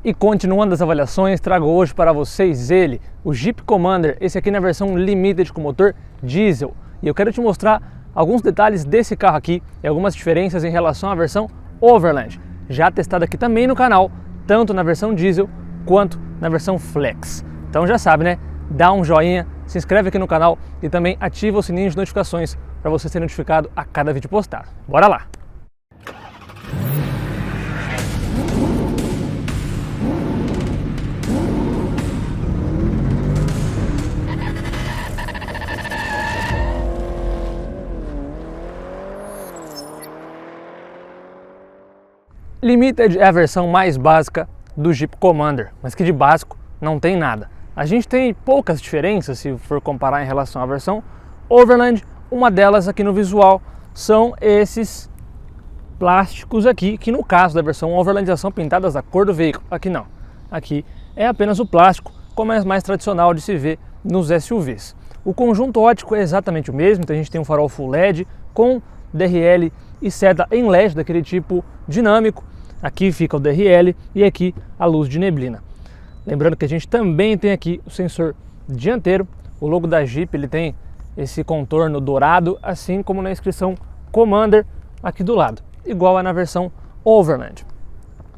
E continuando as avaliações, trago hoje para vocês ele, o Jeep Commander, esse aqui na versão Limited com motor diesel. E eu quero te mostrar alguns detalhes desse carro aqui e algumas diferenças em relação à versão Overland, já testada aqui também no canal, tanto na versão diesel quanto na versão Flex. Então já sabe, né? Dá um joinha, se inscreve aqui no canal e também ativa o sininho de notificações para você ser notificado a cada vídeo postado. Bora lá! Limited é a versão mais básica do Jeep Commander, mas que de básico não tem nada. A gente tem poucas diferenças se for comparar em relação à versão Overland. Uma delas aqui no visual são esses plásticos aqui, que no caso da versão Overland já são pintadas da cor do veículo. Aqui não, aqui é apenas o plástico, como é mais tradicional de se ver nos SUVs. O conjunto óptico é exatamente o mesmo, então a gente tem um farol Full LED com DRL e seta em LED daquele tipo dinâmico. Aqui fica o DRL e aqui a luz de neblina. Lembrando que a gente também tem aqui o sensor dianteiro. O logo da Jeep ele tem esse contorno dourado, assim como na inscrição Commander aqui do lado, igual é na versão Overland.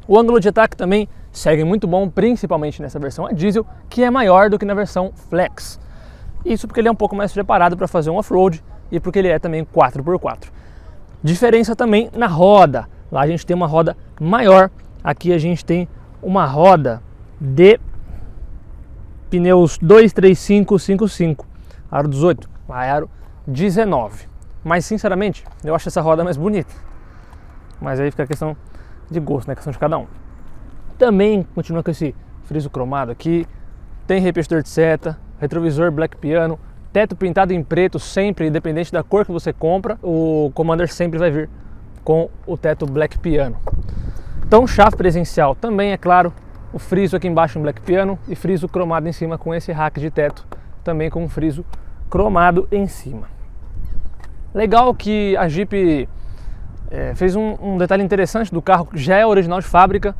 O ângulo de ataque também segue muito bom, principalmente nessa versão a diesel, que é maior do que na versão Flex. Isso porque ele é um pouco mais preparado para fazer um off-road e porque ele é também 4x4. Diferença também na roda. Lá a gente tem uma roda maior, aqui a gente tem uma roda de pneus 235/55, aro 18, lá é aro 19. Mas sinceramente, eu acho essa roda mais bonita. Mas aí fica a questão de gosto, né? A questão de cada um. Também continua com esse friso cromado aqui, tem repetidor de seta, retrovisor Black Piano, teto pintado em preto sempre, independente da cor que você compra, o Commander sempre vai vir com o teto Black Piano. Então chave presencial também, é claro, o friso aqui embaixo em Black Piano e friso cromado em cima com esse rack de teto, também com um friso cromado em cima. Legal que a Jeep fez um detalhe interessante do carro, que já é original de fábrica,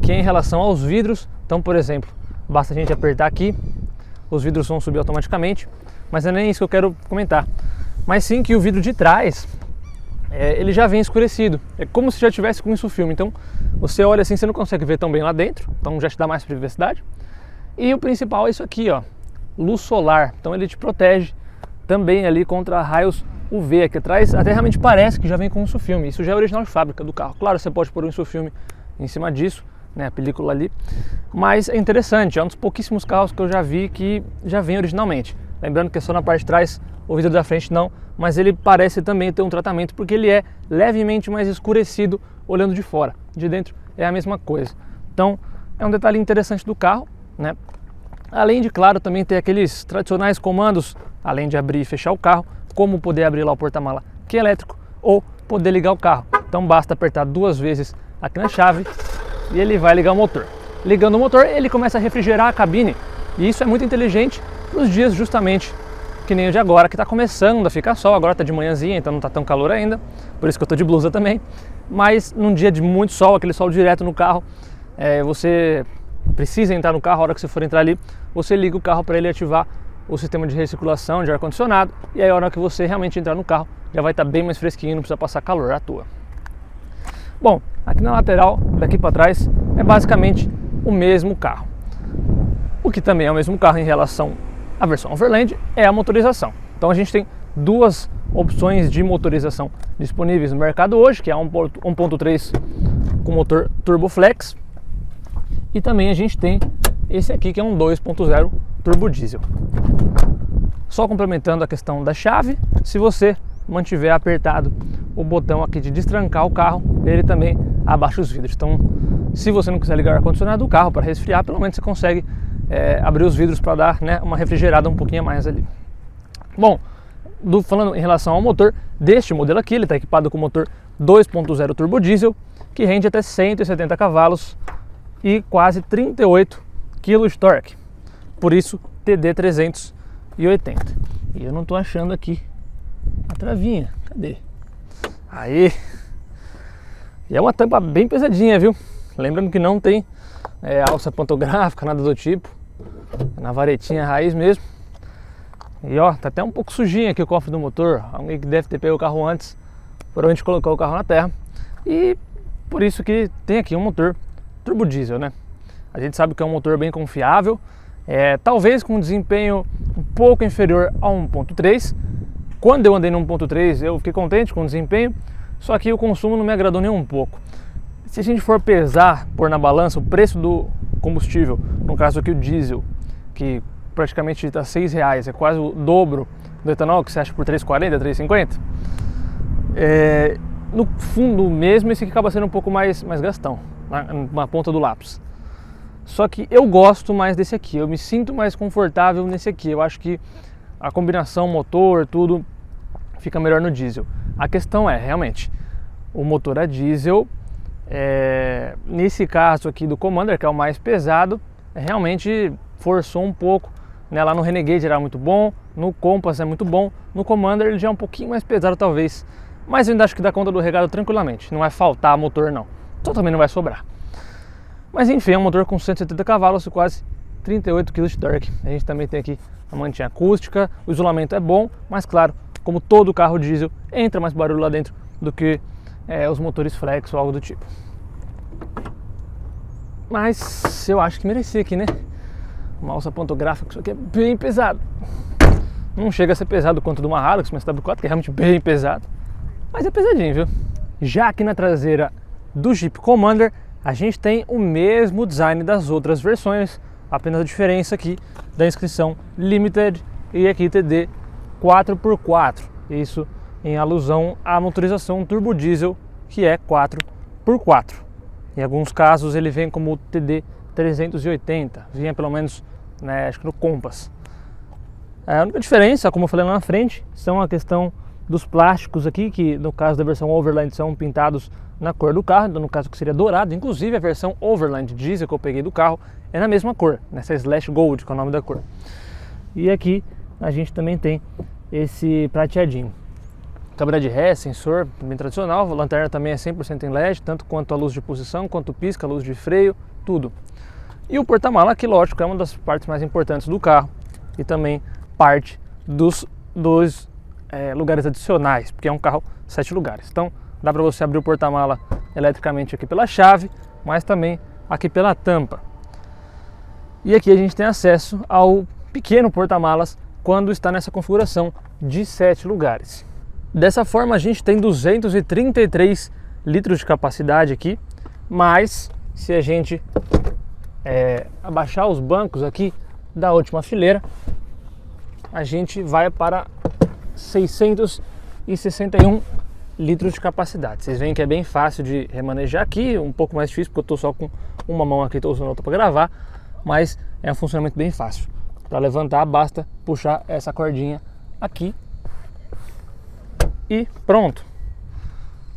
que é em relação aos vidros. Então, por exemplo, basta a gente apertar aqui, os vidros vão subir automaticamente, mas não é nem isso que eu quero comentar, mas sim que o vidro de trás ele já vem escurecido, é como se já tivesse com insufilme. Então você olha assim, você não consegue ver tão bem lá dentro, então já te dá mais privacidade. E o principal é isso aqui, ó, luz solar, então ele te protege também ali contra raios UV. Aqui atrás até realmente parece que já vem com insufilme, isso já é original de fábrica do carro. Claro, você pode pôr um insufilme em cima disso, né, a película ali, mas é interessante, é um dos pouquíssimos carros que eu já vi que já vem originalmente. Lembrando que é só na parte de trás, o vidro da frente não, mas ele parece também ter um tratamento porque ele é levemente mais escurecido olhando de fora. De dentro é a mesma coisa. Então é um detalhe interessante do carro, né? Além de, claro, também ter aqueles tradicionais comandos, além de abrir e fechar o carro, como poder abrir lá o porta-mala que é elétrico ou poder ligar o carro. Então basta apertar 2 vezes aqui na chave e ele vai ligar o motor. Ligando o motor, ele começa a refrigerar a cabine, e isso é muito inteligente nos dias justamente que nem o de agora, que está começando a ficar sol. Agora está de manhãzinha, então não está tão calor ainda, por isso que eu estou de blusa também. Mas num dia de muito sol, aquele sol direto no carro, você precisa entrar no carro. A hora que você for entrar ali, você liga o carro para ele ativar o sistema de recirculação de ar-condicionado, e aí a hora que você realmente entrar no carro, já vai estar bem mais fresquinho, não precisa passar calor à toa. Bom, aqui na lateral, daqui para trás, é basicamente o mesmo carro. O que também é o mesmo carro em relação à versão Overland é a motorização. Então a gente tem 2 opções de motorização disponíveis no mercado hoje, que é 1.3 com motor Turbo Flex, e também a gente tem esse aqui que é um 2.0 Turbo Diesel. Só complementando a questão da chave, se você mantiver apertado o botão aqui de destrancar o carro, ele também abaixa os vidros. Então, se você não quiser ligar o ar-condicionado do carro para resfriar, pelo menos você consegue abrir os vidros para dar, né, uma refrigerada um pouquinho a mais ali. Bom, falando em relação ao motor deste modelo aqui, ele está equipado com motor 2.0 turbo diesel, que rende até 170 cavalos e quase 38 kg de torque. Por isso, TD 380. E eu não estou achando aqui a travinha. Cadê? Aí. E é uma tampa bem pesadinha, viu? Lembrando que não tem alça pantográfica, nada do tipo. Na varetinha raiz mesmo. E ó, tá até um pouco sujinho aqui o cofre do motor. Alguém que deve ter pego o carro antes, provavelmente colocou o carro na terra. E por isso que tem aqui um motor turbo diesel, né? A gente sabe que é um motor bem confiável, talvez com um desempenho um pouco inferior a 1.3. Quando eu andei no 1.3 eu fiquei contente com o desempenho, só que o consumo não me agradou nem um pouco. Se a gente for pesar, pôr na balança o preço do combustível, no caso aqui o diesel, que praticamente está R$6, é quase o dobro do etanol, que você acha por R$3,40, R$3,50. No fundo mesmo, esse aqui acaba sendo um pouco mais gastão, na ponta do lápis. Só que eu gosto mais desse aqui, eu me sinto mais confortável nesse aqui. Eu acho que a combinação motor, tudo fica melhor no diesel. A questão é, realmente, o motor a diesel, nesse caso aqui do Commander, que é o mais pesado, realmente forçou um pouco, né? Lá no Renegade era muito bom, no Compass é muito bom, no Commander ele já é um pouquinho mais pesado talvez, mas eu ainda acho que dá conta do recado tranquilamente, não vai faltar motor não, então também não vai sobrar. Mas enfim, é um motor com 170 cavalos e quase 38 kg de torque. A gente também tem aqui a mantinha acústica, o isolamento é bom, mas claro, como todo carro diesel, entra mais barulho lá dentro do que os motores flex ou algo do tipo. Mas eu acho que merecia aqui, né? Uma alça pantográfica, isso aqui é bem pesado. Não chega a ser pesado quanto de uma Hilux, mas SW4, que é realmente bem pesado. Mas é pesadinho, viu? Já aqui na traseira do Jeep Commander, a gente tem o mesmo design das outras versões, apenas a diferença aqui da inscrição Limited e aqui TD 4x4. Isso em alusão à motorização turbo diesel, que é 4x4. Em alguns casos ele vem como TD 380, vinha pelo menos, né, acho que no Compass. A única diferença, como eu falei lá na frente, são a questão dos plásticos aqui, que no caso da versão Overland são pintados na cor do carro, no caso que seria dourado. Inclusive a versão Overland diesel que eu peguei do carro é na mesma cor, nessa Slash Gold, que é o nome da cor. E aqui a gente também tem esse prateadinho. Câmera de ré, sensor, bem tradicional. A lanterna também é 100% em LED, tanto quanto a luz de posição, quanto pisca, a luz de freio, tudo. E o porta-mala, que lógico é uma das partes mais importantes do carro e também parte dos lugares adicionais, porque é um carro 7 lugares. Então dá para você abrir o porta-mala eletricamente aqui pela chave, mas também aqui pela tampa. E aqui a gente tem acesso ao pequeno porta-malas quando está nessa configuração de 7 lugares. Dessa forma a gente tem 233 litros de capacidade aqui, mas se a gente abaixar os bancos aqui da última fileira, a gente vai para 661 litros de capacidade. Vocês veem que é bem fácil de remanejar aqui, um pouco mais difícil porque eu estou só com uma mão aqui, estou usando outra para gravar, mas é um funcionamento bem fácil. Para levantar basta puxar essa cordinha aqui e pronto.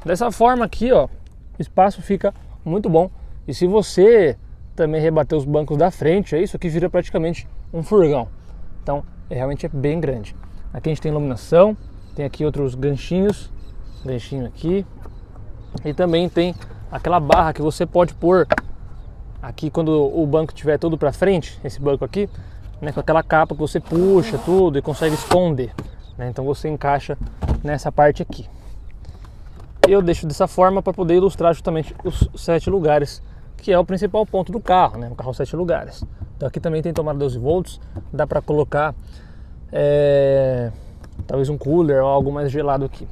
Dessa forma aqui, ó, o espaço fica muito bom. E se você também rebater os bancos da frente, isso aqui vira praticamente um furgão. Então realmente é bem grande. Aqui a gente tem iluminação, tem aqui outros ganchinho aqui, e também tem aquela barra que você pode pôr aqui quando o banco estiver todo para frente, esse banco aqui, né, com aquela capa que você puxa tudo e consegue esconder, né? Então você encaixa nessa parte aqui. Eu deixo dessa forma para poder ilustrar justamente os 7 lugares, que é o principal ponto do carro, né? Um carro 7 lugares. Então aqui também tem tomada 12 volts, dá para colocar talvez um cooler ou algo mais gelado aqui.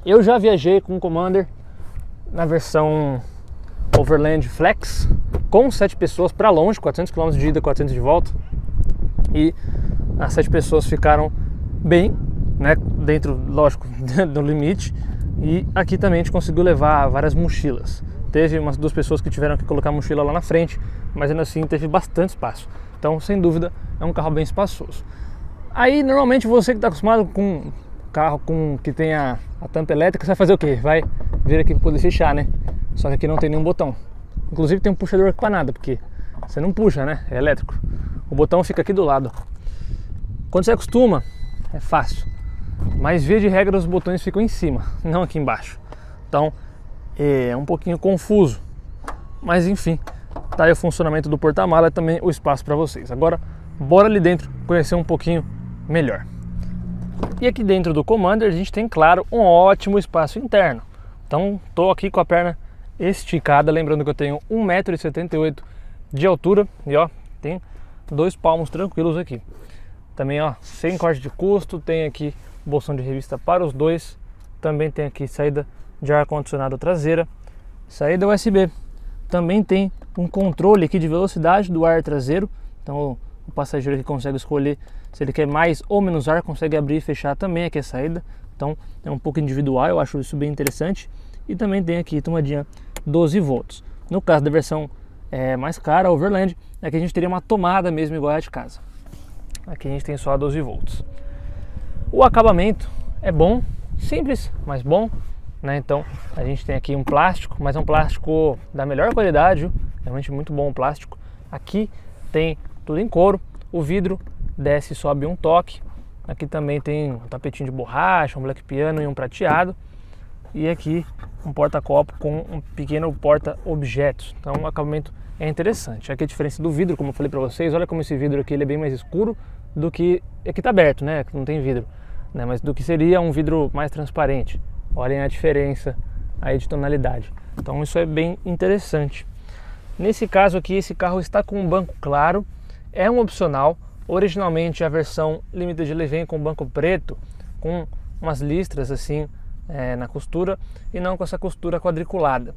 Eu já viajei com o Commander na versão Overland Flex com 7 pessoas para longe, 400 km de ida, 400 de volta, e as 7 pessoas ficaram bem, né, dentro, lógico, do limite. E aqui também a gente conseguiu levar várias mochilas. Teve umas 2 pessoas que tiveram que colocar a mochila lá na frente, mas ainda assim teve bastante espaço. Então, sem dúvida, é um carro bem espaçoso. Aí, normalmente, você que está acostumado com carro que tem a tampa elétrica, você vai fazer o quê? Vai vir aqui para poder fechar, né? Só que aqui não tem nenhum botão. Inclusive tem um puxador para nada, porque você não puxa, né? É elétrico. O botão fica aqui do lado. Quando você acostuma, é fácil. Mas via de regra os botões ficam em cima, não aqui embaixo. Então é um pouquinho confuso. Mas enfim, Tá aí o funcionamento do porta-mala e também o espaço para vocês. Agora, bora ali dentro conhecer um pouquinho melhor. E aqui dentro do Commander a gente tem, claro, um ótimo espaço interno. Então, tô aqui com a perna esticada, lembrando que eu tenho 1,78 m de altura e ó, tem 2 palmos tranquilos aqui. Também ó, sem corte de custo, tem aqui bolsão de revista para os dois. Também tem aqui saída de ar-condicionado traseira, saída USB. Também tem um controle aqui de velocidade do ar traseiro. Então o passageiro aqui consegue escolher se ele quer mais ou menos ar, consegue abrir e fechar também aqui a saída. Então é um pouco individual, eu acho isso bem interessante. E também tem aqui tomadinha 12 volts. No caso da versão mais cara, a Overland, aqui a gente teria uma tomada mesmo igual a de casa. Aqui a gente tem só a 12 volts. O acabamento é bom, simples, mas bom, né? Então a gente tem aqui um plástico, mas é um plástico da melhor qualidade, viu? Realmente muito bom o plástico. Aqui tem tudo em couro, o vidro desce e sobe um toque. Aqui também tem um tapetinho de borracha, um black piano e um prateado. E aqui um porta-copo com um pequeno porta-objetos. Então o acabamento é interessante. Aqui a diferença do vidro, como eu falei para vocês, olha como esse vidro aqui ele é bem mais escuro do que aqui tá aberto, né? Não tem vidro, né? Mas do que seria um vidro mais transparente. Olhem a diferença aí de tonalidade. Então isso é bem interessante. Nesse caso aqui, esse carro está com um banco claro, é um opcional. Originalmente a versão Limited ele vem com banco preto, com umas listras assim na costura e não com essa costura quadriculada.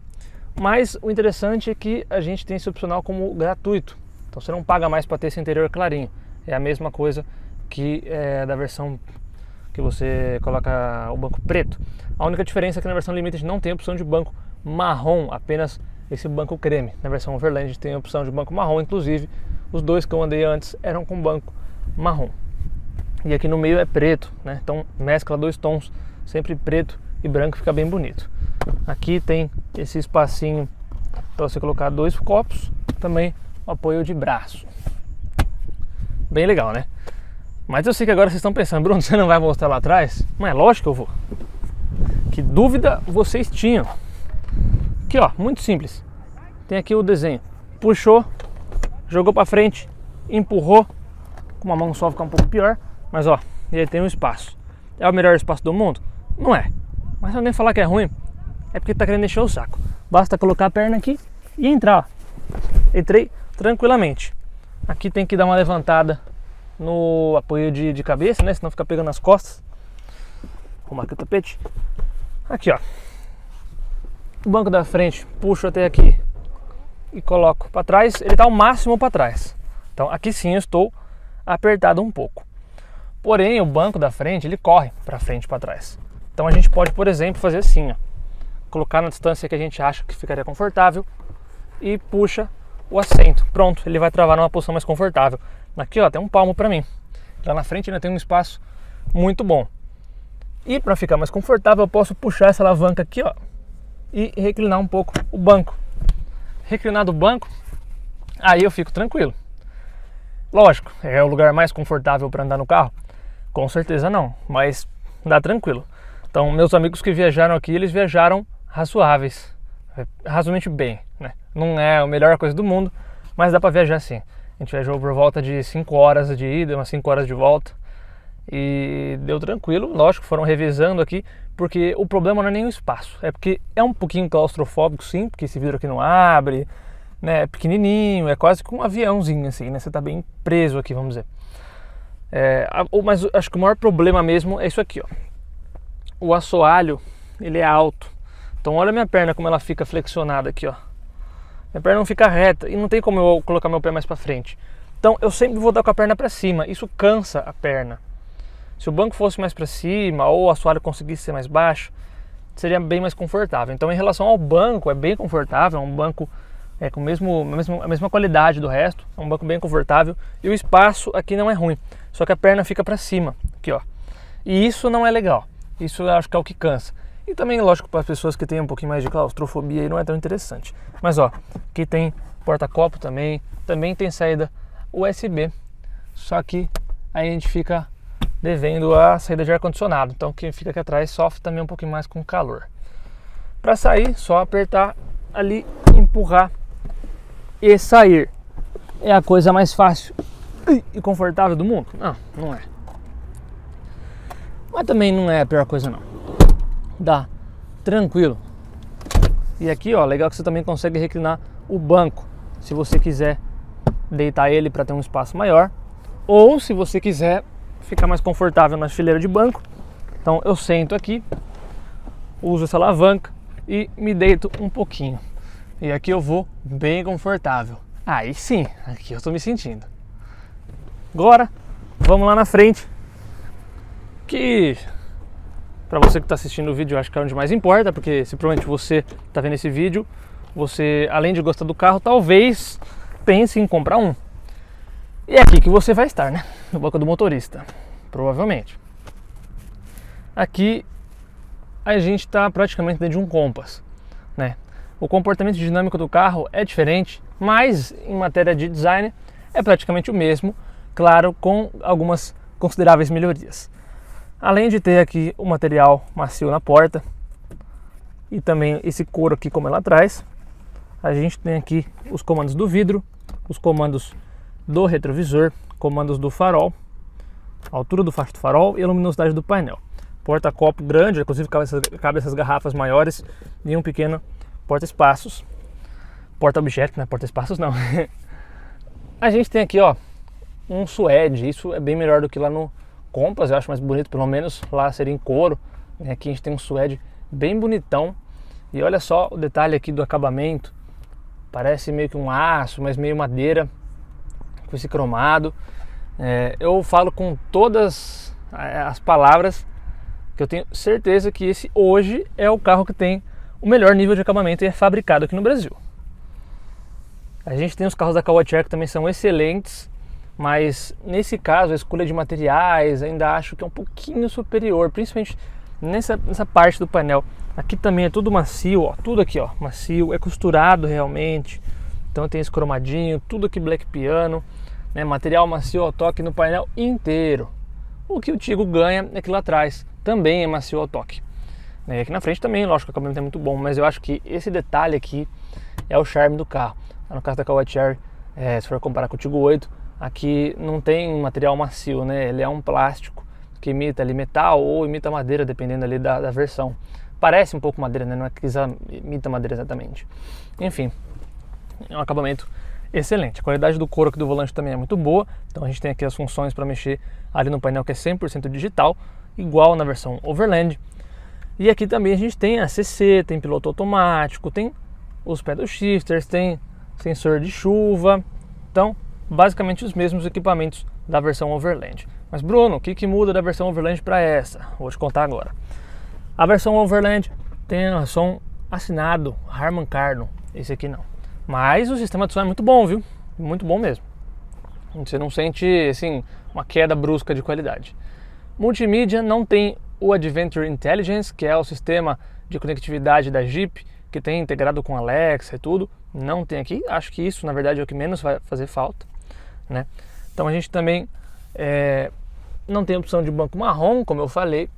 Mas o interessante é que a gente tem esse opcional como gratuito, então você não paga mais para ter esse interior clarinho. É a mesma coisa que da versão que você coloca o banco preto. A única diferença é que na versão Limited não tem opção de banco marrom, apenas esse banco creme. Na versão Overland tem a opção de banco marrom, inclusive os dois que eu andei antes eram com banco marrom. E aqui no meio é preto, né? Então mescla 2 tons, sempre preto e branco, fica bem bonito. Aqui tem esse espacinho para você colocar 2 copos, também o apoio de braço. Bem legal, né? Mas eu sei que agora vocês estão pensando, Bruno, você não vai mostrar lá atrás? Mas é lógico que eu vou. Que dúvida vocês tinham? Aqui ó, muito simples. Tem aqui o desenho. Puxou, jogou para frente, empurrou. Com uma mão só fica um pouco pior, mas ó, ele tem um espaço. É o melhor espaço do mundo? Não é. Mas se alguém falar que é ruim, é porque tá querendo encher o saco. Basta colocar a perna aqui e entrar. Entrei tranquilamente. Aqui tem que dar uma levantada no apoio de cabeça, né? Senão fica pegando nas costas. Vou arrumar aqui o tapete. Aqui ó. O banco da frente, puxo até aqui e coloco para trás. Ele tá ao máximo para trás. Então aqui sim eu estou apertado um pouco. Porém o banco da frente ele corre para frente e para trás. Então a gente pode, por exemplo, fazer assim, ó. Colocar na distância que a gente acha que ficaria confortável e puxa o assento. Pronto, ele vai travar numa posição mais confortável. Aqui ó, tem um palmo para mim. Lá na frente ainda tem um espaço muito bom. E para ficar mais confortável eu posso puxar essa alavanca aqui ó e reclinar um pouco o banco. Reclinado o banco, aí eu fico tranquilo. Lógico, é o lugar mais confortável para andar no carro? Com certeza não, mas dá tranquilo. Então meus amigos que viajaram aqui, eles viajaram razoáveis, razoavelmente bem, né? Não é a melhor coisa do mundo, mas dá para viajar sim. A gente viajou por volta de 5 horas de ida, umas 5 horas de volta e deu tranquilo. Lógico, foram revezando aqui, porque o problema não é nem o espaço, é porque é um pouquinho claustrofóbico sim, porque esse vidro aqui não abre, né? É pequenininho, é quase como um aviãozinho assim, né? Você tá bem preso aqui, vamos dizer. Mas acho que o maior problema mesmo é isso aqui, ó. O assoalho, ele é alto. Então olha a minha perna como ela fica flexionada aqui, ó. Minha perna não fica reta e não tem como eu colocar meu pé mais para frente. Então eu sempre vou dar com a perna para cima. Isso cansa a perna. Se o banco fosse mais para cima ou o assoalho conseguisse ser mais baixo, seria bem mais confortável. Então em relação ao banco, é bem confortável. É um banco com a mesma qualidade do resto. É um banco bem confortável e o espaço aqui não é ruim. Só que a perna fica para cima, aqui ó. E isso não é legal. Isso eu acho que é o que cansa. E também, lógico, para as pessoas que têm um pouquinho mais de claustrofobia, aí não é tão interessante. Mas ó, aqui tem porta-copo também tem saída USB. Só que aí a gente fica devendo a saída de ar-condicionado. Então quem fica aqui atrás sofre também um pouquinho mais com calor. Para sair, só apertar ali, empurrar e sair é a coisa mais fácil e confortável do mundo? Não, não é. Mas também não é a pior coisa não. Dá tranquilo. E aqui, ó, legal que você também consegue reclinar o banco, se você quiser deitar ele para ter um espaço maior, ou se você quiser ficar mais confortável na fileira de banco. Então eu sento aqui, uso essa alavanca e me deito um pouquinho. E aqui eu vou bem confortável. Aí sim, aqui eu estou me sentindo. Agora, vamos lá na frente, que para você que está assistindo o vídeo, eu acho que é onde mais importa, porque se provavelmente você está vendo esse vídeo, você, além de gostar do carro, talvez pense em comprar um. E é aqui que você vai estar, né? No banco do motorista, provavelmente. Aqui a gente está praticamente dentro de um Compass, né? O comportamento dinâmico do carro é diferente, mas em matéria de design é praticamente o mesmo, claro, com algumas consideráveis melhorias. Além de ter aqui o material macio na porta e também esse couro aqui como é lá atrás, a gente tem aqui os comandos do vidro, os comandos do retrovisor, comandos do farol, altura do facho do farol e a luminosidade do painel. Porta-copo grande, inclusive cabe essas garrafas maiores e um pequeno porta-espaços. Porta-objeto, né? Porta-espaços não. A gente tem aqui, ó, um suede, isso é bem melhor do que lá no Compass, eu acho mais bonito, pelo menos lá seria em couro. Aqui a gente tem um suede bem bonitão. E olha só o detalhe aqui do acabamento. Parece meio que um aço, mas meio madeira, com esse cromado. Eu falo com todas as palavras que eu tenho certeza que esse hoje é o carro que tem o melhor nível de acabamento e é fabricado aqui no Brasil. A gente tem os carros da Caoa Chery que também são excelentes, mas nesse caso a escolha de materiais ainda acho que é um pouquinho superior, principalmente nessa parte do painel. Aqui também é tudo macio, ó, tudo aqui, ó, macio, é costurado realmente. Então tem esse cromadinho, tudo aqui black piano, né, material macio ao toque no painel inteiro. O que o Tigo ganha é que lá atrás também é macio ao toque. E aqui na frente também, lógico, o acabamento é muito bom, mas eu acho que esse detalhe aqui é o charme do carro. No caso da Caoa Chery, se for comparar com o Tigo 8, aqui não tem material macio, né? Ele é um plástico que imita ali metal ou imita madeira, dependendo ali da versão. Parece um pouco madeira, né? Não é que imita madeira exatamente. Enfim, é um acabamento excelente. A qualidade do couro aqui do volante também é muito boa. Então a gente tem aqui as funções para mexer ali no painel que é 100% digital, igual na versão Overland. E aqui também a gente tem a CC, tem piloto automático, tem os pedal shifters, tem sensor de chuva. Então, basicamente os mesmos equipamentos da versão Overland. Mas Bruno, o que muda da versão Overland para essa? Vou te contar agora. A versão Overland tem a som assinado Harman Kardon, esse aqui não. Mas o sistema de som é muito bom, viu? Muito bom mesmo. Você não sente, assim, uma queda brusca de qualidade. Multimídia não tem o Adventure Intelligence, que é o sistema de conectividade da Jeep, que tem integrado com Alexa e tudo. Não tem aqui. Acho que isso, na verdade, é o que menos vai fazer falta, né? Então a gente também não tem opção de banco marrom, como eu falei.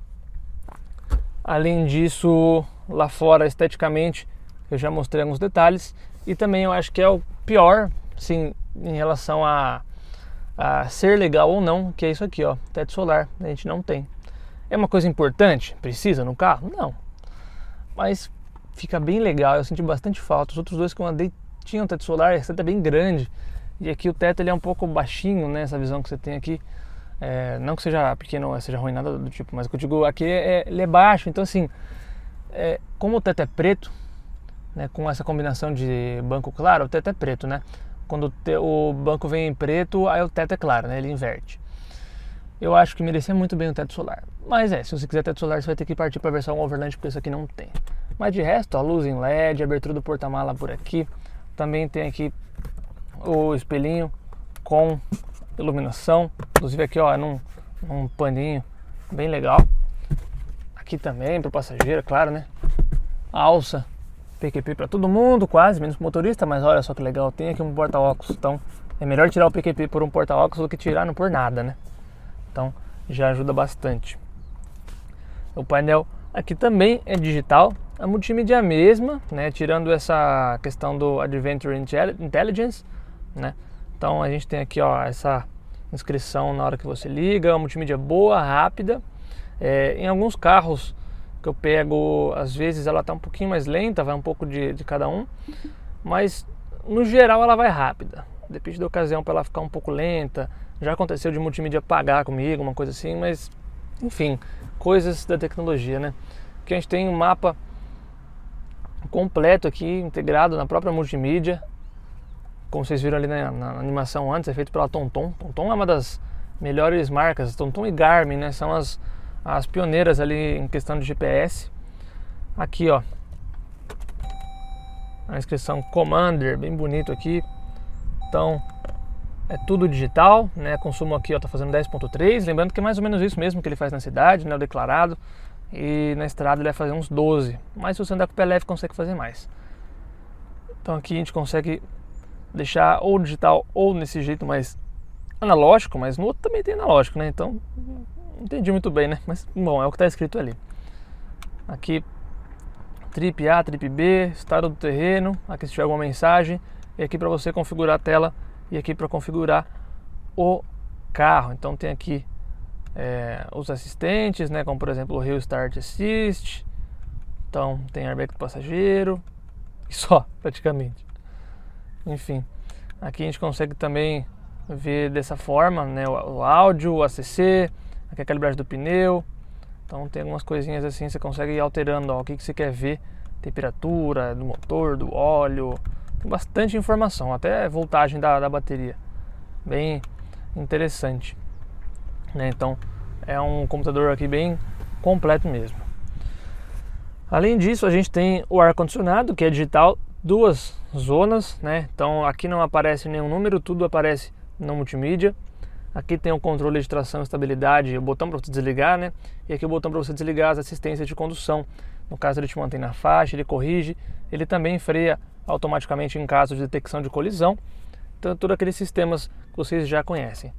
Além disso, lá fora, esteticamente, eu já mostrei alguns detalhes. E também eu acho que é o pior, sim, em relação a ser legal ou não, que é isso aqui, ó, teto solar. A gente não tem. É uma coisa importante? Precisa no carro? Não. Mas fica bem legal, eu senti bastante falta. Os outros dois que eu andei tinham teto solar, esse teto é bem grande. E aqui o teto ele é um pouco baixinho, né? Essa visão que você tem aqui. Não que seja pequeno, seja ruim, nada do tipo. Mas o que eu digo aqui ele é baixo. Então assim, como o teto é preto, né, com essa combinação de banco claro, o teto é preto, né? Quando o banco vem em preto, aí o teto é claro, né? Ele inverte. Eu acho que merecia muito bem o teto solar. Mas se você quiser teto solar, você vai ter que partir para a versão Overland, porque isso aqui não tem. Mas de resto, a luz em LED, abertura do porta-mala por aqui. Também tem aqui o espelhinho com iluminação. Inclusive aqui, ó, num paninho bem legal. Aqui também para o passageiro, claro, né? Alça, PQP para todo mundo, quase, menos pro motorista. Mas olha só que legal, tem aqui um porta-óculos. Então é melhor tirar o PQP por um porta-óculos do que tirar não por nada, né? Então já ajuda bastante. O painel aqui também é digital, A multimídia é a mesma, né? Tirando essa questão do Adventure Intelligence, né? Então a gente tem aqui, ó, essa inscrição na hora que você liga, uma multimídia boa, rápida. Em alguns carros que eu pego, às vezes ela está um pouquinho mais lenta, vai um pouco de cada um, mas no geral ela vai rápida. Depende da ocasião para ela ficar um pouco lenta. Já aconteceu de multimídia apagar comigo, uma coisa assim, mas enfim, coisas da tecnologia, né? Que a gente tem um mapa completo aqui, integrado na própria multimídia. Como vocês viram ali na animação antes, é feito pela TomTom. TomTom é uma das melhores marcas. TomTom e Garmin, né, são as pioneiras ali em questão de GPS. Aqui, ó, a inscrição Commander, bem bonito aqui. Então, é tudo digital, né? Consumo aqui, ó, tá fazendo 10.3. Lembrando que é mais ou menos isso mesmo que ele faz na cidade, né, o declarado. E na estrada ele vai fazer uns 12. Mas se você andar com o pé leve, consegue fazer mais. Então aqui a gente consegue deixar ou digital ou nesse jeito mais analógico, mas no outro também tem analógico, né? Então, não entendi muito bem, né? Mas, bom, é o que está escrito ali. Aqui, trip A, trip B, estado do terreno, aqui se tiver alguma mensagem, e aqui para você configurar a tela, e aqui para configurar o carro. Então tem aqui os assistentes, né? Como por exemplo o Hill Start Assist. Então tem airbag do passageiro, e só, praticamente. Enfim, aqui a gente consegue também ver dessa forma, né, o áudio, o ACC, aqui a calibragem do pneu. Então tem algumas coisinhas assim, você consegue ir alterando, ó, o que você quer ver, temperatura do motor, do óleo, tem bastante informação, até voltagem da bateria, bem interessante, né? Então é um computador aqui bem completo mesmo. Além disso, a gente tem o ar-condicionado, que é digital, 2 zonas, né? Então aqui não aparece nenhum número, tudo aparece na multimídia. Aqui tem o controle de tração e estabilidade, o botão para você desligar, né? E aqui o botão para você desligar as assistências de condução. No caso ele te mantém na faixa, ele corrige, ele também freia automaticamente em caso de detecção de colisão. Então todos aqueles sistemas que vocês já conhecem.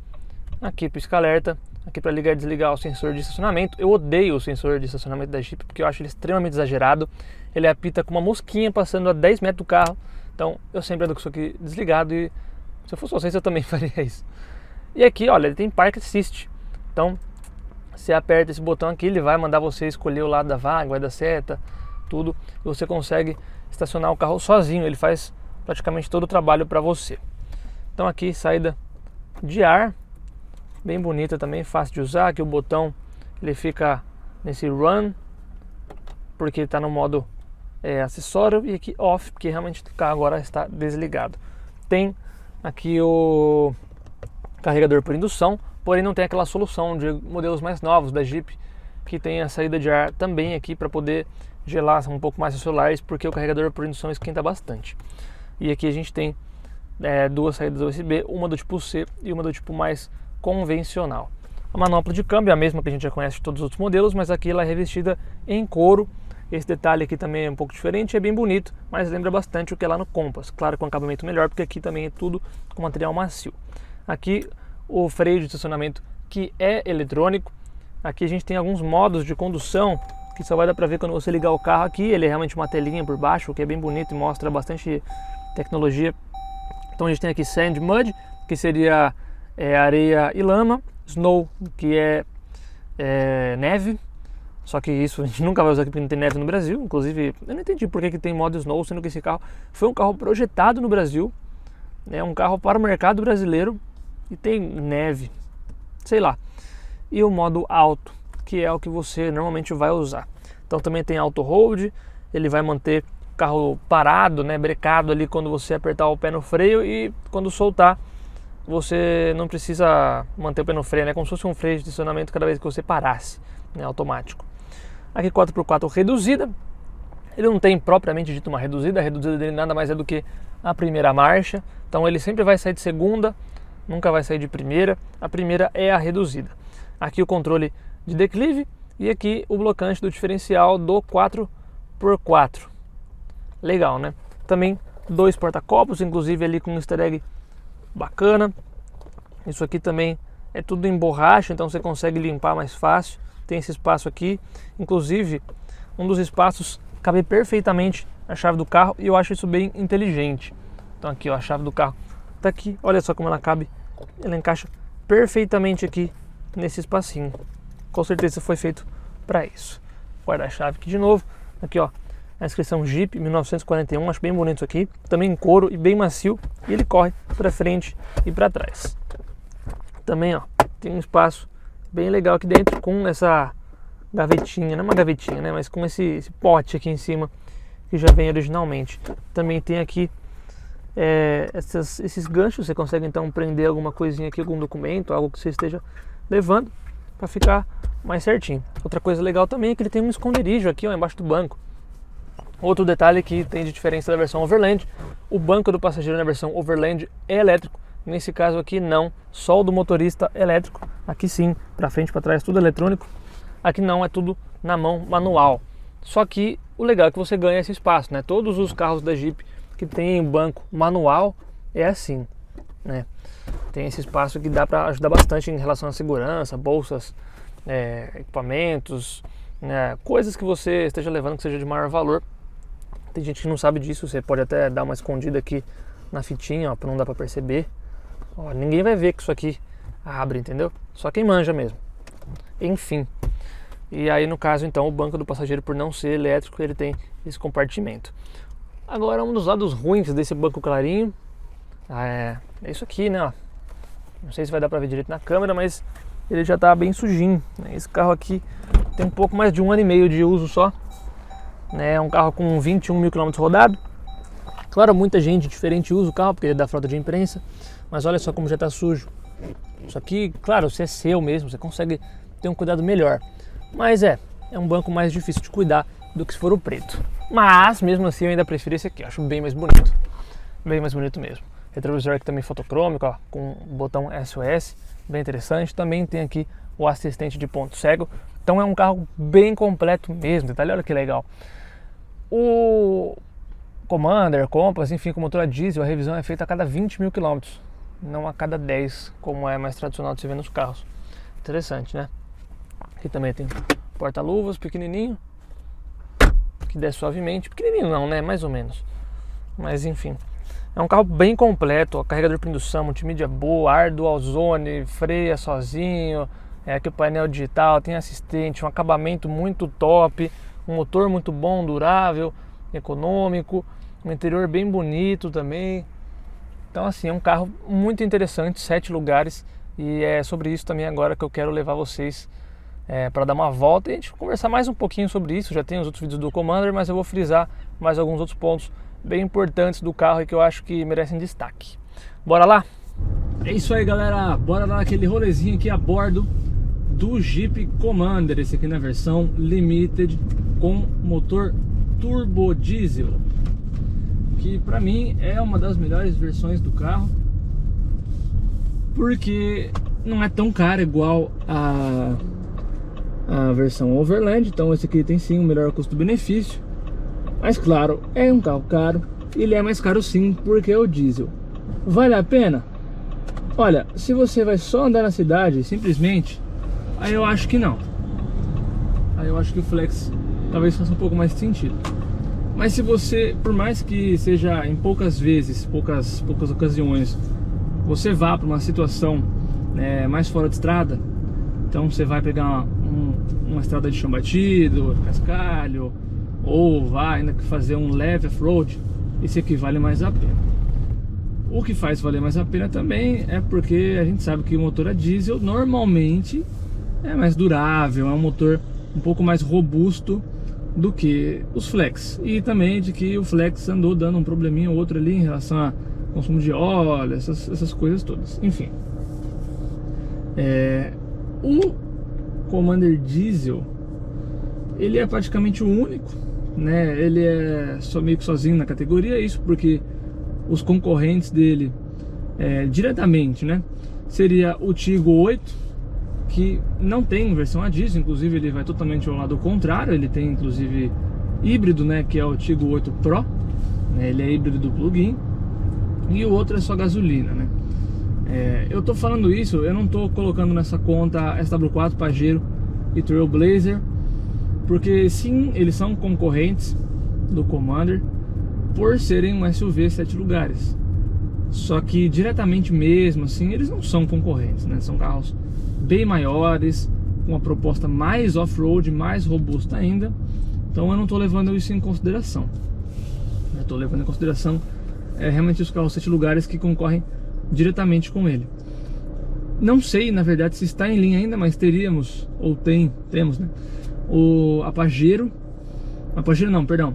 Aqui pisca-alerta, aqui para ligar e desligar o sensor de estacionamento. Eu odeio o sensor de estacionamento da Jeep porque eu acho ele extremamente exagerado. Ele apita com uma mosquinha passando a 10 metros do carro. Então eu sempre ando com isso aqui desligado e se eu fosse vocês eu também faria isso. E aqui, olha, ele tem Park Assist. Então você aperta esse botão aqui, ele vai mandar você escolher o lado da vaga, vai dar seta, tudo. E você consegue estacionar o carro sozinho, ele faz praticamente todo o trabalho para você. Então aqui saída de ar, bem bonita também, fácil de usar. Aqui o botão ele fica nesse run, porque está no modo acessório, e aqui off, porque realmente o carro agora está desligado. Tem aqui o carregador por indução, porém não tem aquela solução de modelos mais novos da Jeep, que tem a saída de ar também aqui para poder gelar um pouco mais os celulares, porque o carregador por indução esquenta bastante. E aqui a gente tem 2 saídas USB, uma do tipo C e uma do tipo mais convencional. A manopla de câmbio é a mesma que a gente já conhece de todos os outros modelos, mas aqui ela é revestida em couro. Esse detalhe aqui também é um pouco diferente, é bem bonito, mas lembra bastante o que é lá no Compass. Claro, com acabamento melhor, porque aqui também é tudo com material macio. Aqui o freio de estacionamento, que é eletrônico. Aqui a gente tem alguns modos de condução que só vai dar para ver quando você ligar o carro aqui. Ele é realmente uma telinha por baixo, o que é bem bonito e mostra bastante tecnologia. Então a gente tem aqui Sand Mud, que seria areia e lama, Snow, que é neve. Só que isso a gente nunca vai usar aqui porque não tem neve no Brasil. Inclusive, eu não entendi por que tem modo Snow, sendo que esse carro foi um carro projetado no Brasil. É um carro para o mercado brasileiro e tem neve, sei lá. E o modo alto, que é o que você normalmente vai usar. Então também tem auto hold, ele vai manter o carro parado, né, brecado ali quando você apertar o pé no freio, e quando soltar você não precisa manter o pé no freio, né, como se fosse um freio de estacionamento cada vez que você parasse, né, automático. Aqui 4x4 reduzida, ele não tem propriamente dito uma reduzida, a reduzida dele nada mais é do que a primeira marcha, então ele sempre vai sair de segunda, nunca vai sair de primeira, a primeira é a reduzida. Aqui o controle de declive e aqui o blocante do diferencial do 4x4. Legal, né? Também 2 porta-copos, inclusive ali com um easter egg bacana. Isso aqui também é tudo em borracha, então você consegue limpar mais fácil. Tem esse espaço aqui, inclusive um dos espaços cabe perfeitamente a chave do carro e eu acho isso bem inteligente. Então aqui, ó, a chave do carro tá aqui, olha só como ela cabe, ela encaixa perfeitamente aqui nesse espacinho. Com certeza foi feito para isso. Guardar a chave aqui de novo, aqui ó, a inscrição Jeep 1941, acho bem bonito isso aqui, também em couro e bem macio, e ele corre para frente e para trás. Também ó, tem um espaço bem legal aqui dentro com essa gavetinha, não é uma gavetinha, né, mas com esse pote aqui em cima que já vem originalmente. Também tem aqui esses ganchos, você consegue então prender alguma coisinha aqui, algum documento, algo que você esteja levando para ficar mais certinho. Outra coisa legal também é que ele tem um esconderijo aqui ó, embaixo do banco. Outro detalhe que tem de diferença da versão Overland, o banco do passageiro na versão Overland é elétrico, nesse caso aqui não, só o do motorista elétrico, aqui sim, para frente, para trás, tudo eletrônico, aqui não, é tudo na mão manual. Só que o legal é que você ganha esse espaço, né? Todos os carros da Jeep que tem banco manual é assim, né? Tem esse espaço que dá para ajudar bastante em relação à segurança, bolsas, equipamentos, né? Coisas que você esteja levando que seja de maior valor. Tem gente que não sabe disso, você pode até dar uma escondida aqui na fitinha, para não dar para perceber. Ó, ninguém vai ver que isso aqui abre, entendeu? Só quem manja mesmo. Enfim. E aí no caso então o banco do passageiro, por não ser elétrico, ele tem esse compartimento. Agora um dos lados ruins desse banco clarinho é isso aqui, né? Não sei se vai dar para ver direito na câmera, mas ele já tá bem sujinho, né? Esse carro aqui tem um pouco mais de 1 ano e meio de uso só, né? É um carro com 21 mil km rodado. Claro, muita gente diferente usa o carro porque ele é da frota de imprensa, mas olha só como já tá sujo. Isso aqui, claro, se é seu mesmo, você consegue ter um cuidado melhor. Mas é um banco mais difícil de cuidar do que se for o preto. Mas mesmo assim eu ainda prefiro esse aqui, acho bem mais bonito. Bem mais bonito mesmo. Retrovisor aqui também fotocrômico, ó, com o botão SOS, bem interessante. Também tem aqui o assistente de ponto cego. Então é um carro bem completo mesmo, detalhe, olha que legal. O Commander, Compass, enfim, com motor a diesel, a revisão é feita a cada 20 mil quilômetros, não a cada 10, como é mais tradicional de se ver nos carros. Interessante, né? Aqui também tem porta-luvas pequenininho, que desce suavemente. Pequenininho não, né? Mais ou menos. Mas enfim. É um carro bem completo, ó, carregador por indução, multimídia boa, ar dual zone, freia sozinho, aqui o painel digital, tem assistente, um acabamento muito top, um motor muito bom, durável, econômico, um interior bem bonito também. Então assim, é um carro muito interessante, 7 lugares, e é sobre isso também agora que eu quero levar vocês para dar uma volta e a gente conversar mais um pouquinho sobre isso. Já tem os outros vídeos do Commander, mas eu vou frisar mais alguns outros pontos bem importantes do carro e que eu acho que merecem destaque. Bora lá? É isso aí, galera, bora dar aquele rolezinho aqui a bordo do Jeep Commander, esse aqui na versão Limited com motor turbo diesel, que pra mim é uma das melhores versões do carro, porque não é tão caro igual a versão Overland. Então esse aqui tem sim um melhor custo-benefício, mas claro, é um carro caro, ele é mais caro sim, porque é o diesel. Vale a pena? Olha, se você vai só andar na cidade, simplesmente, aí eu acho que não. Aí eu acho que o Flex talvez faça um pouco mais de sentido. Mas se você, por mais que seja em poucas vezes, poucas ocasiões, você vá para uma situação mais fora de estrada, então você vai pegar uma estrada de chão batido, cascalho, ou vai ainda fazer um leve off-road, esse aqui vale mais a pena. O que faz valer mais a pena também é porque a gente sabe que o motor a diesel normalmente é mais durável, é um motor um pouco mais robusto do que os Flex, e também de que o Flex andou dando um probleminha ou outro ali em relação a consumo de óleo, essas coisas todas. Enfim, o Commander diesel, ele é praticamente o único, né? Ele é meio que sozinho na categoria, isso porque os concorrentes dele diretamente, né, seria o Tiggo 8, que não tem versão a diesel, inclusive ele vai totalmente ao lado contrário, ele tem inclusive híbrido, né, que é o Tiggo 8 Pro, né, ele é híbrido plug-in, e o outro é só gasolina, né. Eu tô falando isso, eu não tô colocando nessa conta SW4, Pajero e Trailblazer, porque sim, eles são concorrentes, do Commander por serem um SUV 7 lugares. Só que diretamente mesmo assim, eles não são concorrentes, né? São carros bem maiores, com uma proposta mais off-road, mais robusta ainda. Então eu não estou levando isso em consideração. Eu estou levando em consideração realmente os carros 7 lugares que concorrem diretamente com ele. Não sei, na verdade, se está em linha ainda, mas temos, né? A Pajero não, perdão.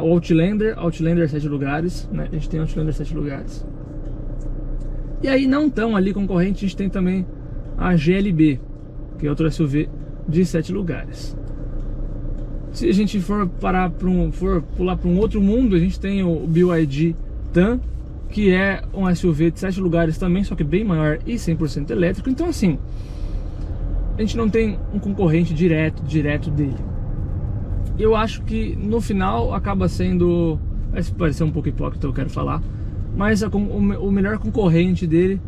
O Outlander 7 lugares, né? A gente tem Outlander 7 lugares. E aí, não tão ali concorrente, a gente tem também a GLB, que é outro SUV de 7 lugares. Se a gente for pular para um outro mundo, a gente tem o BYD Tan, que é um SUV de 7 lugares também, só que bem maior e 100% elétrico. Então assim, a gente não tem um concorrente direto dele. Eu acho que no final acaba sendo, vai parecer um pouco hipócrita eu quero falar, mas o melhor concorrente dele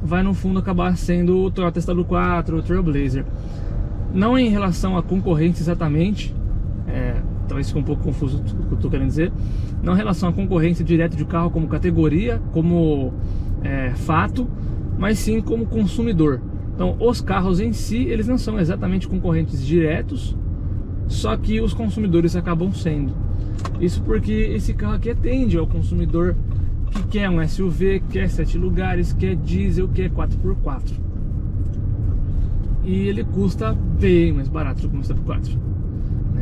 vai no fundo acabar sendo o Toyota SW4, o Trailblazer. Não em relação a concorrente exatamente, talvez fique um pouco confuso o que eu estou querendo dizer. Não em relação à concorrência direta de carro como categoria, como fato, mas sim como consumidor. Então os carros em si, eles não são exatamente concorrentes diretos, só que os consumidores acabam sendo. Isso porque esse carro aqui atende ao consumidor que quer um SUV, quer 7 lugares, quer diesel, quer 4x4. E ele custa bem mais barato do que um SW4.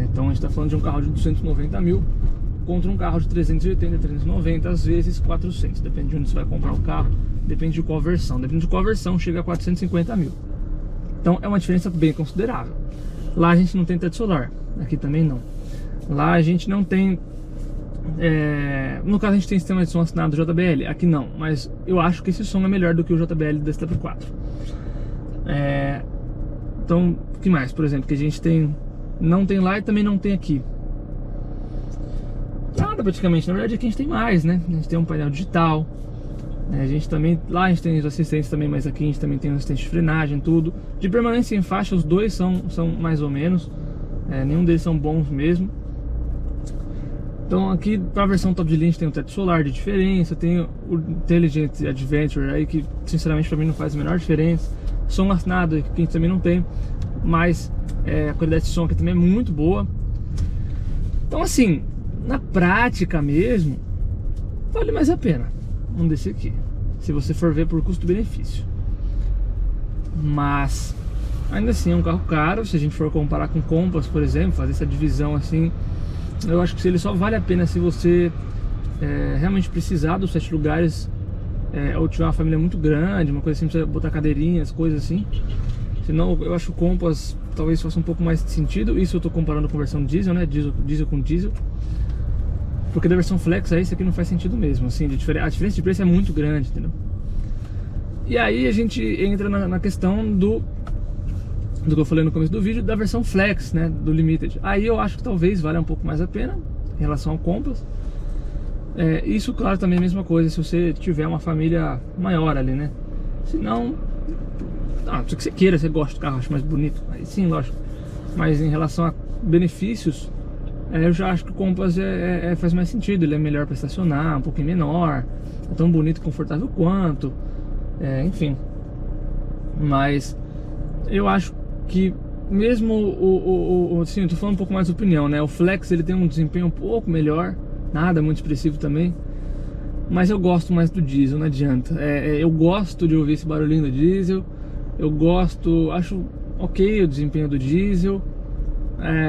Então a gente está falando de um carro de 290 mil contra um carro de 380, 390, às vezes 400. Depende de onde você vai comprar o carro, depende de qual versão. Depende de qual versão, chega a 450 mil. Então é uma diferença bem considerável. Lá a gente não tem teto solar, aqui também não. Lá a gente não tem... no caso a gente tem sistema de som assinado JBL, aqui não. Mas eu acho que esse som é melhor do que o JBL da SW4. Então, o que mais, por exemplo, que a gente não tem lá e também não tem aqui? Nada praticamente, na verdade aqui a gente tem mais, né? A gente tem um painel digital, a gente também, lá a gente tem os assistentes também, mas aqui a gente também tem um assistente de frenagem, tudo. De permanência em faixa, os dois são mais ou menos, nenhum deles são bons mesmo. Então aqui, para a versão top de linha, a gente tem o teto solar de diferença, tem o Intelligent Adventure aí, que sinceramente para mim não faz a menor diferença. Som assinado, que a gente também não tem, mas a qualidade de som aqui também é muito boa. Então assim, na prática mesmo, vale mais a pena um desse aqui, se você for ver por custo-benefício. Mas ainda assim é um carro caro. Se a gente for comparar com o Compass, por exemplo, fazer essa divisão assim, eu acho que ele só vale a pena se você realmente precisar dos 7 lugares, ou tiver uma família muito grande, uma coisa assim, precisa botar cadeirinhas, coisas assim. Senão eu acho que o Compass talvez faça um pouco mais de sentido. Isso eu tô comparando com a versão diesel, né? Diesel com diesel. Porque da versão Flex aí, isso aqui não faz sentido mesmo, assim, a diferença de preço é muito grande, entendeu? E aí a gente entra na questão do que eu falei no começo do vídeo, da versão Flex, né, do Limited. Aí eu acho que talvez valha um pouco mais a pena em relação ao Compass. Isso, claro, também é a mesma coisa se você tiver uma família maior ali, né? Se não, se você queira, você gosta do carro, acha mais bonito, aí sim, lógico. Mas em relação a benefícios, eu já acho que o Compass faz mais sentido. Ele é melhor para estacionar, um pouquinho menor, é tão bonito e confortável quanto, enfim. Mas eu acho que mesmo assim, eu tô falando um pouco mais de opinião, né? O Flex, ele tem um desempenho um pouco melhor, nada muito expressivo também, mas eu gosto mais do diesel, não adianta. Eu gosto de ouvir esse barulhinho do diesel, acho ok o desempenho do diesel.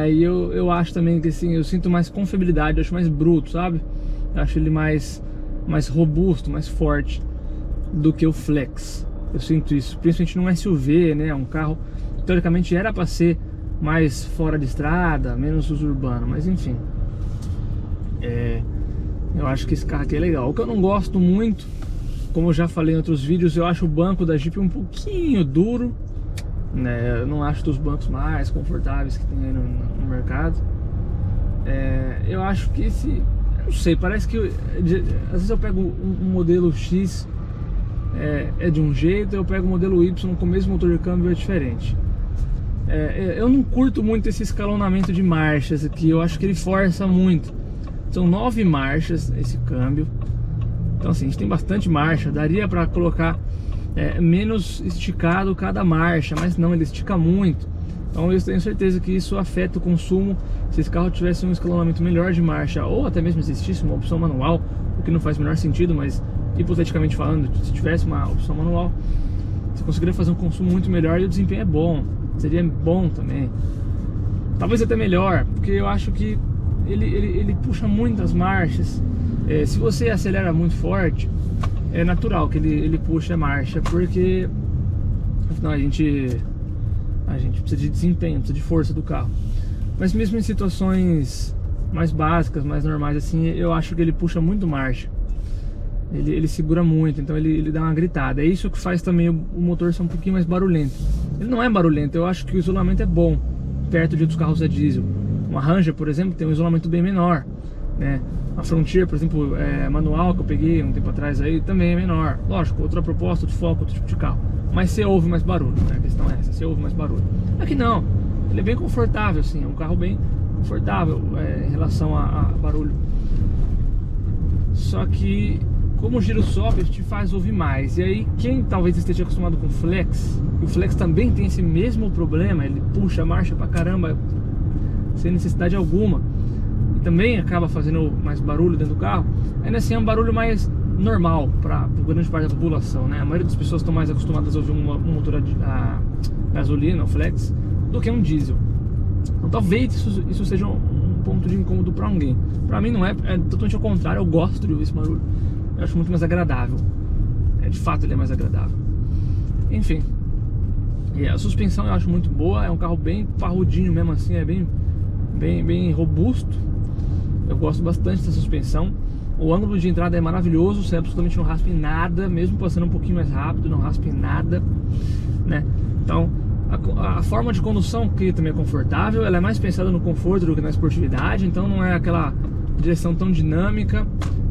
E eu acho também que assim, eu sinto mais confiabilidade, eu acho mais bruto, sabe? Eu acho ele mais robusto, mais forte do que o Flex. Eu sinto isso, principalmente num SUV, né? Um carro que teoricamente era para ser mais fora de estrada, menos uso urbano, mas enfim. Eu acho que esse carro aqui é legal. O que eu não gosto muito, como eu já falei em outros vídeos, eu acho o banco da Jeep um pouquinho duro, né? Eu não acho dos bancos mais confortáveis que tem aí no mercado. Eu acho que não sei, parece que às vezes eu pego um modelo X de um jeito, eu pego o modelo Y com o mesmo motor de câmbio, é diferente. Eu não curto muito esse escalonamento de marchas aqui, eu acho que ele força muito. São 9 marchas esse câmbio. Então assim, a gente tem bastante marcha. Daria para colocar menos esticado cada marcha, mas não, ele estica muito. Então eu tenho certeza que isso afeta o consumo. Se esse carro tivesse um escalonamento melhor de marcha, ou até mesmo existisse uma opção manual, o que não faz o menor sentido, mas hipoteticamente falando, se tivesse uma opção manual, você conseguiria fazer um consumo muito melhor e o desempenho é bom. Seria bom também. Talvez até melhor, porque eu acho que ele puxa muitas marchas. Se você acelera muito forte, é natural que ele puxe a marcha, porque afinal a gente precisa de desempenho, precisa de força do carro. Mas mesmo em situações mais básicas, mais normais assim, eu acho que ele puxa muito marcha. Ele segura muito, então ele dá uma gritada. É isso que faz também o motor ser um pouquinho mais barulhento. Ele não é barulhento, eu acho que o isolamento é bom perto de outros carros a diesel. Uma Ranger, por exemplo, tem um isolamento bem menor, né? A Frontier, por exemplo, manual, que eu peguei um tempo atrás aí, também é menor. Lógico, outra proposta, outro foco, outro tipo de carro. Mas você ouve mais barulho, né? A questão é essa, você ouve mais barulho. Aqui não, ele é bem confortável, assim, é um carro bem confortável em relação a barulho. Só que, como o giro sobe, te faz ouvir mais. E aí, quem talvez esteja acostumado com o Flex, e o Flex também tem esse mesmo problema, ele puxa a marcha pra caramba, sem necessidade alguma, e também acaba fazendo mais barulho dentro do carro. Ainda assim é um barulho mais normal para grande parte da população, né? A maioria das pessoas estão mais acostumadas a ouvir um motor a gasolina, o Flex, do que um diesel. Então talvez isso seja um ponto de incômodo para alguém. Para mim não é totalmente ao contrário, eu gosto de ouvir esse barulho. Eu acho muito mais agradável. De fato ele é mais agradável. Enfim. E a suspensão eu acho muito boa. É um carro bem parrudinho mesmo assim. É bem robusto. Eu gosto bastante dessa suspensão. O ângulo de entrada é maravilhoso. Você absolutamente não raspa em nada. Mesmo passando um pouquinho mais rápido, não raspa em nada, né? Então a forma de condução que também é confortável. Ela é mais pensada no conforto do que na esportividade. Então não é aquela direção tão dinâmica,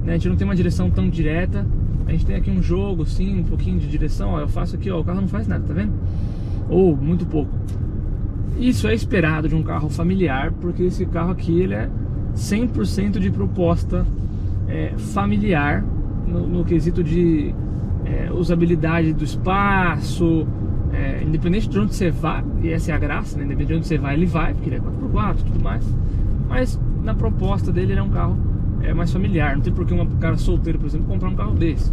né? A gente não tem uma direção tão direta. A gente tem aqui um jogo, sim, um pouquinho de direção. Ó, eu faço aqui, ó, o carro não faz nada, tá vendo? Ou muito pouco. Isso é esperado de um carro familiar, porque esse carro aqui ele é 100% de proposta familiar no quesito de usabilidade do espaço, independente de onde você vá, e essa é a graça, né? Independente de onde você vai, ele vai, porque ele é 4x4 e tudo mais. Mas na proposta dele ele é um carro mais familiar. Não tem por que um cara solteiro, por exemplo, comprar um carro desse.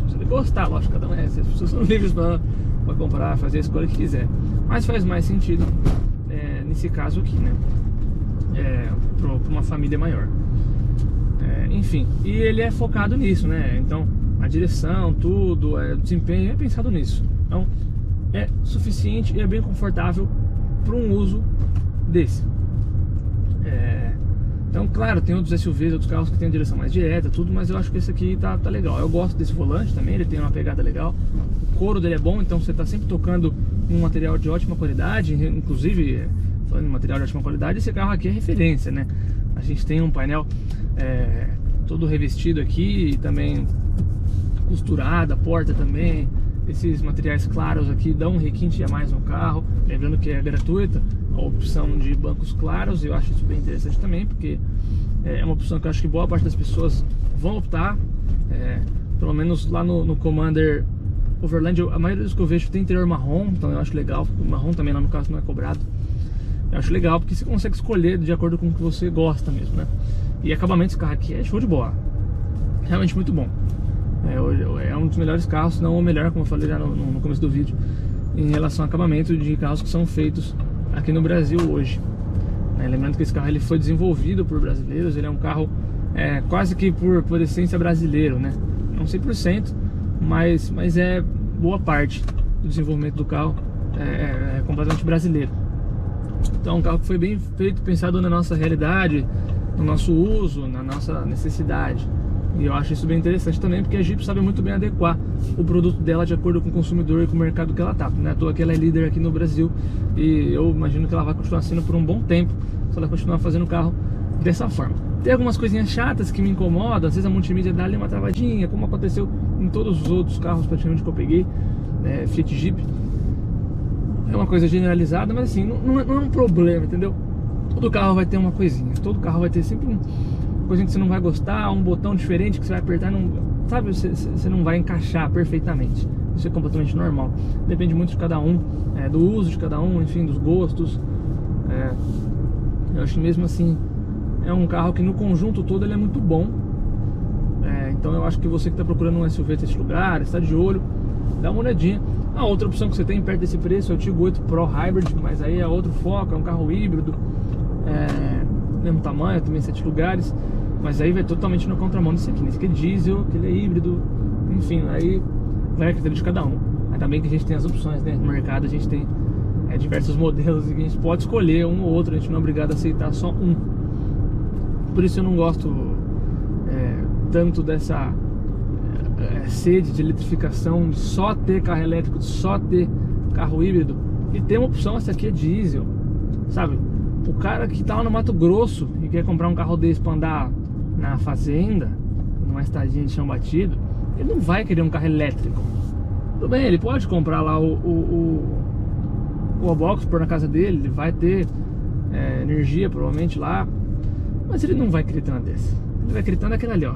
Se você gostar, lógico, cada um as pessoas são livres para comprar, fazer a escolha que quiser. Mas faz mais sentido nesse caso aqui, né? Para uma família maior. Enfim, e ele é focado nisso, né? Então a direção, tudo, o desempenho é pensado nisso. Então é suficiente e é bem confortável para um uso desse. Então, claro, tem outros SUVs, outros carros que tem a direção mais direta, tudo, mas eu acho que esse aqui tá legal. Eu gosto desse volante também, ele tem uma pegada legal. O couro dele é bom, então você tá sempre tocando um material de ótima qualidade. Inclusive, falando em material de ótima qualidade, esse carro aqui é referência, né? A gente tem um painel todo revestido aqui, e também costurado, a porta também. Esses materiais claros aqui dão um requinte a mais no carro. Lembrando que é gratuita a opção de bancos claros. Eu acho isso bem interessante também, porque é uma opção que eu acho que boa parte das pessoas vão optar. Pelo menos lá no Commander Overland, a maioria dos que eu vejo tem interior marrom, então eu acho legal. O marrom também lá no caso não é cobrado. Eu acho legal porque você consegue escolher de acordo com o que você gosta mesmo, né? E acabamento desse carro aqui é show de bola. Realmente muito bom. É um dos melhores carros, se não o melhor, como eu falei já no começo do vídeo, em relação ao acabamento de carros que são feitos aqui no Brasil hoje. Lembrando que esse carro ele foi desenvolvido por brasileiros, ele é um carro quase que por essência brasileiro, né? Não 100%, mas é boa parte do desenvolvimento do carro é completamente brasileiro. Então é um carro que foi bem feito, pensado na nossa realidade, no nosso uso, na nossa necessidade. E eu acho isso bem interessante também, porque a Jeep sabe muito bem adequar o produto dela de acordo com o consumidor e com o mercado que ela tá, né? À toa que ela é líder aqui no Brasil, e eu imagino que ela vai continuar sendo por um bom tempo, se ela continuar fazendo o carro dessa forma. Tem algumas coisinhas chatas que me incomodam, às vezes a multimídia dá ali uma travadinha, como aconteceu em todos os outros carros praticamente que eu peguei, Fiat Jeep. É uma coisa generalizada, mas assim, não é um problema, entendeu? Todo carro vai ter uma coisinha, todo carro vai ter sempre coisinha que você não vai gostar, um botão diferente que você vai apertar, não, sabe, você não vai encaixar perfeitamente. Isso é completamente normal. Depende muito de cada um, do uso de cada um, enfim, dos gostos. Eu acho que mesmo assim é um carro que no conjunto todo ele é muito bom. Então eu acho que você que está procurando um SUV nesse lugar, está de olho, dá uma olhadinha. A outra opção que você tem perto desse preço é o Tiggo 8 Pro Hybrid, mas aí é outro foco, é um carro híbrido, mesmo tamanho, também 7 lugares, mas aí vai totalmente na contramão desse aqui. Esse aqui é diesel, que ele é híbrido, enfim, aí vai a critério de cada um. Ainda bem que a gente tem as opções, né? No mercado a gente tem diversos modelos e a gente pode escolher um ou outro, a gente não é obrigado a aceitar só um. Por isso eu não gosto tanto dessa sede de eletrificação, de só ter carro elétrico, de só ter carro híbrido. E tem uma opção, essa aqui é diesel, sabe? O cara que tá lá no Mato Grosso e quer comprar um carro desse pra andar na fazenda, numa estradinha de chão batido, ele não vai querer um carro elétrico. Tudo bem, ele pode comprar lá o wallbox, pôr na casa dele, ele vai ter energia provavelmente lá, mas ele não vai querer ter uma desse. Ele vai querer ter uma daquela ali, ó,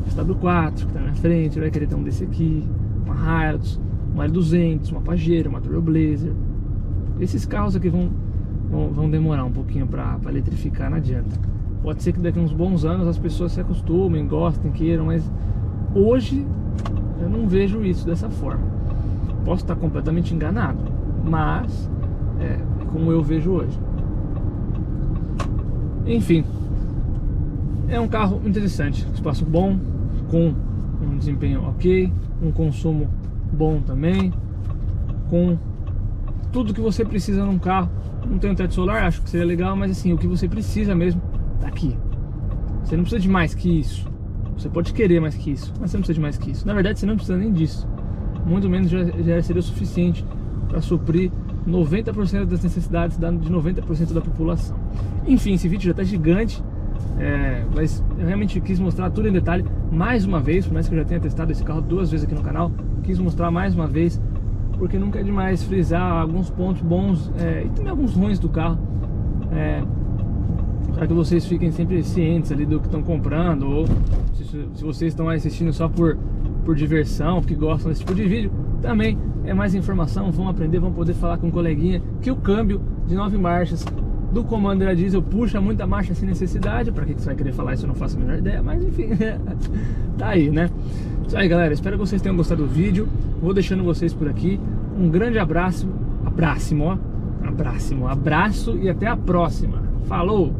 SW4 que tá na frente, ele vai querer ter um desse aqui, uma Hilux, uma L200, uma Pajero, uma Trailblazer. Esses carros aqui vão demorar um pouquinho para eletrificar, não adianta. Pode ser que daqui a uns bons anos as pessoas se acostumem, gostem, queiram, mas hoje eu não vejo isso dessa forma. Posso estar completamente enganado, mas é como eu vejo hoje. Enfim, é um carro interessante, espaço bom, com um desempenho ok, um consumo bom também, com tudo que você precisa num carro. Não tem um teto solar, acho que seria legal, mas assim, o que você precisa mesmo tá aqui. Você não precisa de mais que isso. Você pode querer mais que isso, mas você não precisa de mais que isso. Na verdade, você não precisa nem disso. Muito menos já seria o suficiente para suprir 90% das necessidades de 90% da população. Enfim, esse vídeo já está gigante, mas eu realmente quis mostrar tudo em detalhe mais uma vez, por mais que eu já tenha testado esse carro 2 vezes aqui no canal. Quis mostrar mais uma vez, porque nunca é demais frisar alguns pontos bons e também alguns ruins do carro, para que vocês fiquem sempre cientes ali do que estão comprando, ou se vocês estão assistindo só por diversão, porque gostam desse tipo de vídeo, também é mais informação, vão aprender, vão poder falar com um coleguinha que o câmbio de 9 marchas do Commander a diesel puxa muita marcha sem necessidade. Pra que você vai querer falar isso, eu não faço a menor ideia, mas enfim, tá aí, né? Isso aí, galera, espero que vocês tenham gostado do vídeo. Vou deixando vocês por aqui. Um grande abraço, abraço e até a próxima. Falou!